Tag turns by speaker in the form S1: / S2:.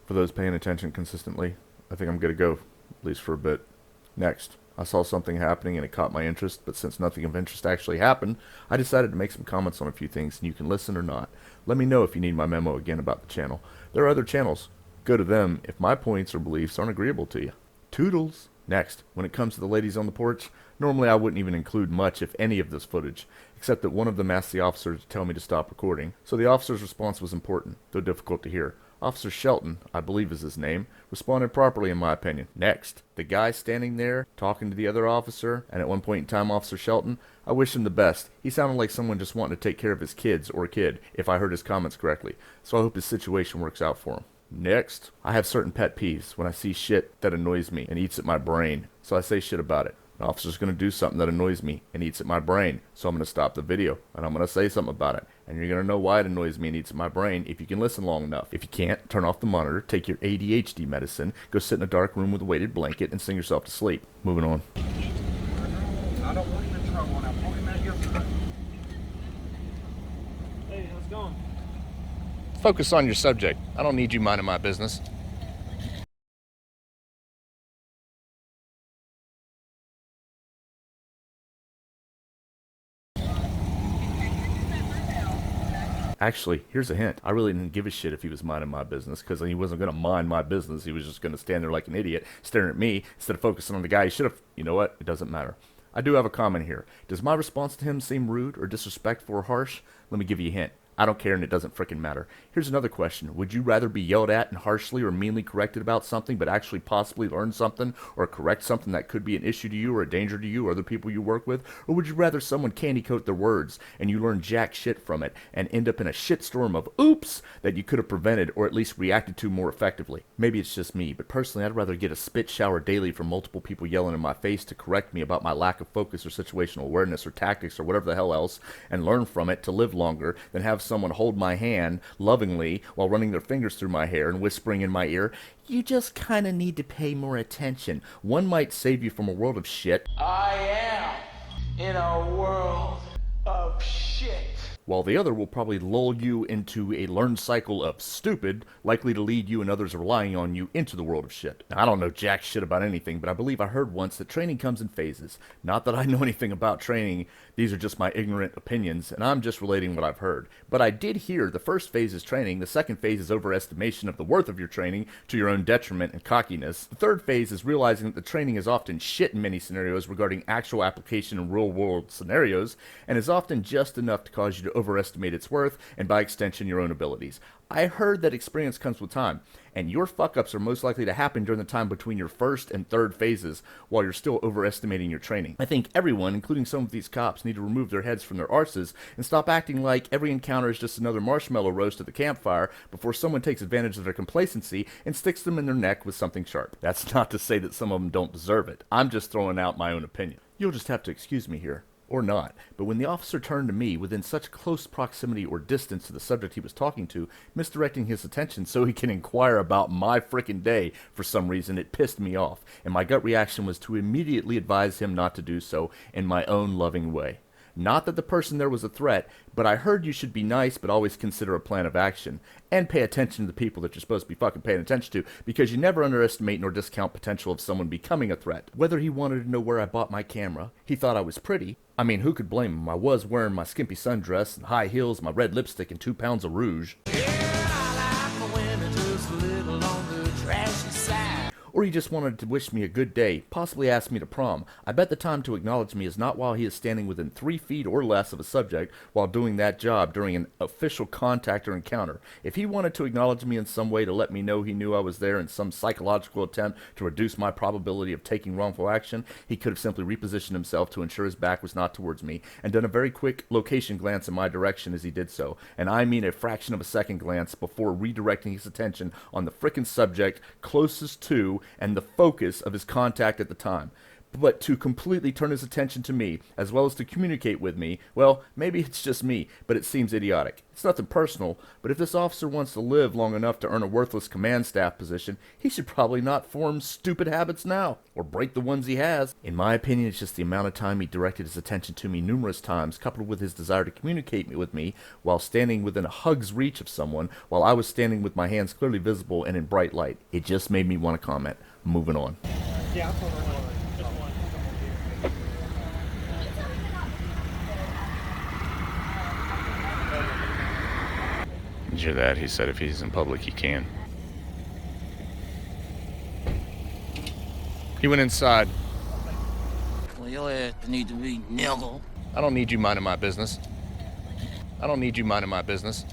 S1: For those paying attention consistently, I think I'm gonna go, at least for a bit. Next, I saw something happening and it caught my interest, but since nothing of interest actually happened, I decided to make some comments on a few things, and you can listen or not. Let me know if you need my memo again about the channel. There are other channels. Go to them if my points or beliefs aren't agreeable to you. Toodles! Next, when it comes to the ladies on the porch, normally I wouldn't even include much, if any, of this footage, except that one of them asked the officer to tell me to stop recording, so the officer's response was important, though difficult to hear. Officer Shelton, I believe is his name, responded properly in my opinion. Next, the guy standing there, talking to the other officer, and at one point in time Officer Shelton, I wish him the best. He sounded like someone just wanting to take care of his kids, or kid, if I heard his comments correctly, so I hope his situation works out for him. Next, I have certain pet peeves when I see shit that annoys me and eats at my brain, so I say shit about it. An officer's going to do something that annoys me and eats at my brain, so I'm going to stop the video, and I'm going to say something about it. And you're going to know why it annoys me and eats at my brain if you can listen long enough. If you can't, turn off the monitor, take your ADHD medicine, go sit in a dark room with a weighted blanket, and sing yourself to sleep. Moving on.
S2: I don't want him in trouble, and I want him out here for Hey, how's it going?
S1: Focus on your subject. I don't need you minding my business. Actually, here's a hint. I really didn't give a shit if he was minding my business, because he wasn't going to mind my business. He was just going to stand there like an idiot, staring at me, instead of focusing on the guy. He should have... You know what? It doesn't matter. I do have a comment here. Does my response to him seem rude or disrespectful or harsh? Let me give you a hint. I don't care, and it doesn't frickin' matter. Here's another question. Would you rather be yelled at and harshly or meanly corrected about something, but actually possibly learn something or correct something that could be an issue to you or a danger to you or other people you work with? Or would you rather someone candy coat their words and you learn jack shit from it and end up in a shitstorm of oops that you could have prevented or at least reacted to more effectively? Maybe it's just me, but personally I'd rather get a spit shower daily from multiple people yelling in my face to correct me about my lack of focus or situational awareness or tactics or whatever the hell else and learn from it to live longer than have someone hold my hand lovingly while running their fingers through my hair and whispering in my ear, "You just kinda need to pay more attention." One might save you from a world of shit.
S2: I am in a world of shit.
S1: While the other will probably lull you into a learned cycle of stupid, likely to lead you and others relying on you into the world of shit. Now, I don't know jack shit about anything, but I believe I heard once that training comes in phases. Not that I know anything about training, these are just my ignorant opinions, and I'm just relating what I've heard. But I did hear the first phase is training, the second phase is overestimation of the worth of your training to your own detriment and cockiness. The third phase is realizing that the training is often shit in many scenarios regarding actual application in real-world scenarios, and is often just enough to cause you to overestimate its worth, and by extension your own abilities. I heard that experience comes with time, and your fuck-ups are most likely to happen during the time between your first and third phases while you're still overestimating your training. I think everyone, including some of these cops, need to remove their heads from their arses and stop acting like every encounter is just another marshmallow roast at the campfire before someone takes advantage of their complacency and sticks them in their neck with something sharp. That's not to say that some of them don't deserve it. I'm just throwing out my own opinion. You'll just have to excuse me here. Or not, but when the officer turned to me within such close proximity or distance to the subject he was talking to, misdirecting his attention so he can inquire about my frickin' day, for some reason it pissed me off, and my gut reaction was to immediately advise him not to do so in my own loving way. Not that the person there was a threat, but I heard you should be nice but always consider a plan of action, and pay attention to the people that you're supposed to be fucking paying attention to, because you never underestimate nor discount potential of someone becoming a threat. Whether he wanted to know where I bought my camera, he thought I was pretty. I mean, who could blame him? I was wearing my skimpy sundress and high heels, my red lipstick, and 2 pounds of rouge. Or he just wanted to wish me a good day, possibly ask me to prom. I bet the time to acknowledge me is not while he is standing within 3 feet or less of a subject while doing that job during an official contact or encounter. If he wanted to acknowledge me in some way to let me know he knew I was there in some psychological attempt to reduce my probability of taking wrongful action, he could have simply repositioned himself to ensure his back was not towards me and done a very quick location glance in my direction as he did so, and I mean a fraction of a second glance before redirecting his attention on the frickin' subject closest to and the focus of his contact at the time. But to completely turn his attention to me, as well as to communicate with me, well, maybe it's just me, but it seems idiotic. It's nothing personal, but if this officer wants to live long enough to earn a worthless command staff position, he should probably not form stupid habits now, or break the ones he has. In my opinion, it's just the amount of time he directed his attention to me numerous times, coupled with his desire to communicate with me while standing within a hug's reach of someone, while I was standing with my hands clearly visible and in bright light. It just made me want to comment. Moving on.
S3: Yeah, I'll just one.
S4: Did you hear that? He said if he's in public, he can. He went inside.
S5: Well, your ass need to be niggle.
S4: I don't need you minding my business. I don't need you minding my business.